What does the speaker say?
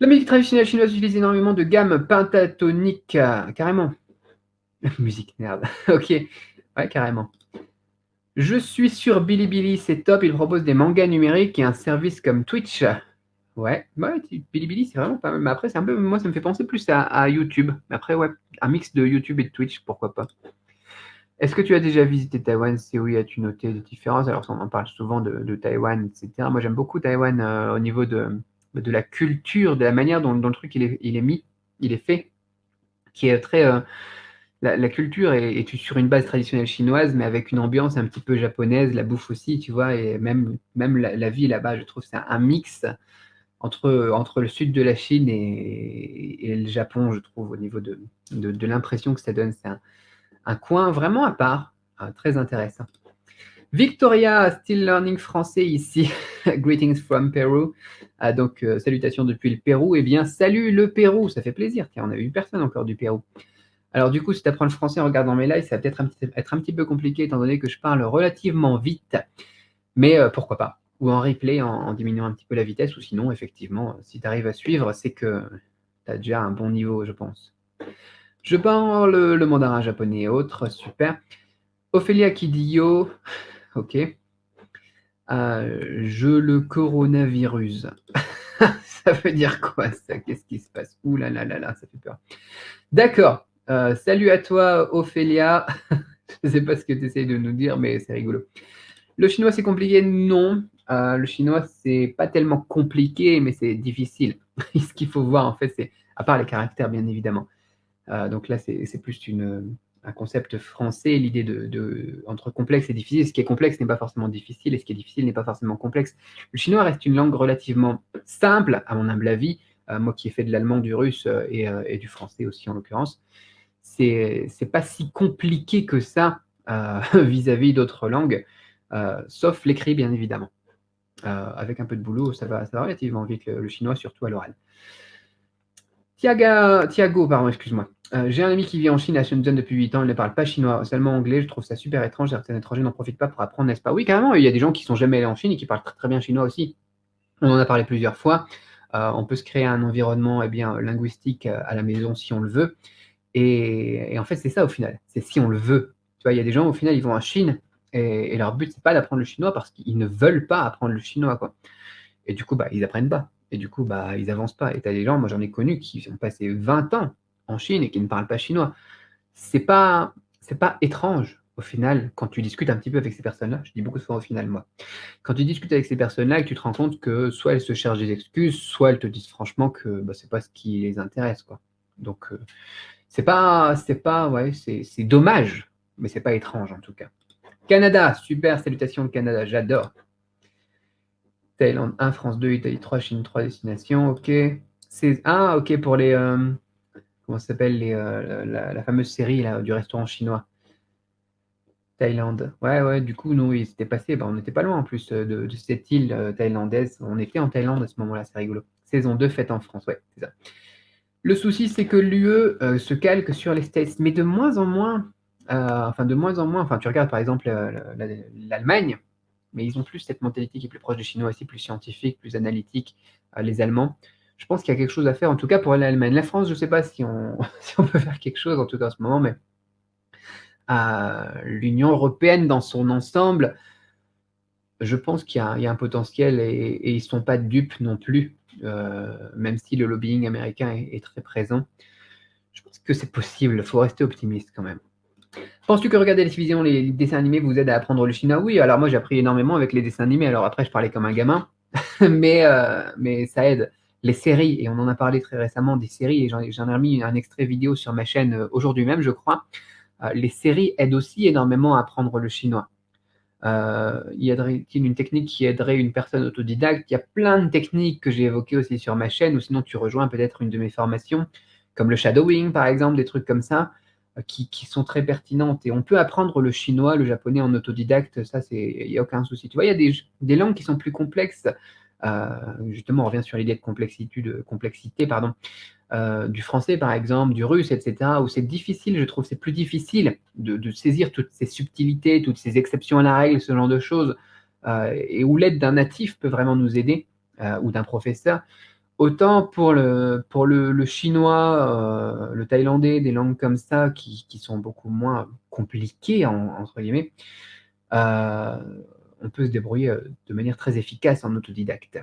La musique traditionnelle chinoise utilise énormément de gammes pentatoniques, carrément. Musique nerd, OK. Ouais, carrément. Je suis sur Bilibili, c'est top, ils proposent des mangas numériques et un service comme Twitch. Ouais, Bilibili, c'est vraiment pas mal. Mais après, c'est un peu, moi, ça me fait penser plus à YouTube. Mais après, ouais, un mix de YouTube et de Twitch, pourquoi pas. Est-ce que tu as déjà visité Taïwan? Si oui, as-tu noté des différences? Alors, on en parle souvent de Taïwan, etc. Moi, j'aime beaucoup Taïwan au niveau de la culture, de la manière dont le truc il est mis, il est fait, qui est très. La culture est sur une base traditionnelle chinoise, mais avec une ambiance un petit peu japonaise, la bouffe aussi, tu vois, et même la vie là-bas, je trouve, c'est un mix entre le sud de la Chine et le Japon, je trouve, au niveau de l'impression que ça donne. C'est un coin vraiment à part, très intéressant. Victoria, still learning français ici. Greetings from Peru. Donc, salutations depuis le Pérou. Eh bien, salut le Pérou, ça fait plaisir. Tiens, on n'a eu personne encore du Pérou. Alors, du coup, si tu apprends le français en regardant mes lives, ça va peut-être être un petit peu compliqué étant donné que je parle relativement vite. Mais pourquoi pas. Ou en replay en diminuant un petit peu la vitesse. Ou sinon, effectivement, si tu arrives à suivre, c'est que tu as déjà un bon niveau, je pense. Je parle le mandarin japonais et autres. Super. Ophélia qui dit yo. Ok. Je le coronavirus. Ça veut dire quoi ça? Qu'est-ce qui se passe? Ouh là là là là, ça fait peur. D'accord. Salut à toi, Ophélia. Je ne sais pas ce que tu essayes de nous dire, mais c'est rigolo. Le chinois, c'est compliqué? Non. Le chinois, c'est pas tellement compliqué, mais c'est difficile. Ce qu'il faut voir, en fait, c'est, à part les caractères, bien évidemment. Donc là, c'est plus un concept français, l'idée entre complexe et difficile. Ce qui est complexe n'est pas forcément difficile, et ce qui est difficile n'est pas forcément complexe. Le chinois reste une langue relativement simple, à mon humble avis. Moi qui ai fait de l'allemand, du russe et du français aussi, en l'occurrence. C'est pas si compliqué que ça vis-à-vis d'autres langues, sauf l'écrit, bien évidemment. Avec un peu de boulot, ça va relativement vite, le chinois, surtout à l'oral. Thiago, pardon, excuse-moi. J'ai un ami qui vit en Chine à Shenzhen depuis 8 ans, il ne parle pas chinois, seulement anglais, je trouve ça super étrange, certains étrangers n'en profitent pas pour apprendre, n'est-ce pas? Oui, carrément, il y a des gens qui sont jamais allés en Chine et qui parlent très, très bien chinois aussi. On en a parlé plusieurs fois. On peut se créer un environnement linguistique à la maison si on le veut. Et en fait, c'est ça au final, c'est si on le veut. Tu vois, il y a des gens, au final, ils vont en Chine et leur but, c'est pas d'apprendre le chinois parce qu'ils ne veulent pas apprendre le chinois, quoi. Et du coup, bah, ils apprennent pas. Et du coup, bah, ils avancent pas. Et tu as des gens, moi j'en ai connu, qui ont passé 20 ans en Chine et qui ne parlent pas chinois. C'est pas, c'est pas étrange, au final, quand tu discutes un petit peu avec ces personnes-là. Je dis beaucoup de fois au final, moi. Quand tu discutes avec ces personnes-là et que tu te rends compte que soit elles se cherchent des excuses, soit elles te disent franchement que bah, c'est pas ce qui les intéresse, quoi. Donc, ouais, c'est dommage, mais c'est pas étrange en tout cas. Canada, super, salutations le Canada, j'adore. Thaïlande 1, France 2, Italie 3, Chine 3 destinations, ok. Ok, pour les, comment ça s'appelle, la fameuse série là, du restaurant chinois. Thaïlande. Ouais, du coup, nous, il s'était passé, bah, on n'était pas loin en plus de cette île thaïlandaise. On était en Thaïlande à ce moment-là, c'est rigolo. Saison 2 faite en France, ouais, c'est ça. Le souci, c'est que l'UE se calque sur les States, mais de moins en moins, enfin, tu regardes par exemple l'Allemagne, mais ils ont plus cette mentalité qui est plus proche des Chinois aussi, plus scientifique, plus analytique, les Allemands. Je pense qu'il y a quelque chose à faire, en tout cas pour l'Allemagne. La France, je ne sais pas si on, si on peut faire quelque chose, en tout cas en ce moment, mais l'Union européenne dans son ensemble, je pense qu'il y a un potentiel et ils ne sont pas dupes non plus, même si le lobbying américain est très présent. Je pense que c'est possible, il faut rester optimiste quand même. Penses-tu que regarder la télévision, les dessins animés vous aident à apprendre le chinois? Oui, alors moi j'ai appris énormément avec les dessins animés, alors après je parlais comme un gamin, mais ça aide. Les séries, et on en a parlé très récemment des séries, et j'en ai remis un extrait vidéo sur ma chaîne aujourd'hui même, je crois. Les séries aident aussi énormément à apprendre le chinois. Y a-t-il une technique qui aiderait une personne autodidacte? Il y a plein de techniques que j'ai évoquées aussi sur ma chaîne, ou sinon tu rejoins peut-être une de mes formations, comme le shadowing par exemple, des trucs comme ça, qui sont très pertinentes. Et on peut apprendre le chinois, le japonais en autodidacte, ça, il n'y a aucun souci. Tu vois, il y a des langues qui sont plus complexes. Justement, on revient sur l'idée de complexité, pardon, du français par exemple, du russe, etc., où c'est difficile, je trouve, c'est plus difficile de saisir toutes ces subtilités, toutes ces exceptions à la règle, ce genre de choses, et où l'aide d'un natif peut vraiment nous aider, ou d'un professeur. Autant pour le chinois, le thaïlandais, des langues comme ça qui sont beaucoup moins «compliquées» entre guillemets, on peut se débrouiller, de manière très efficace en autodidacte.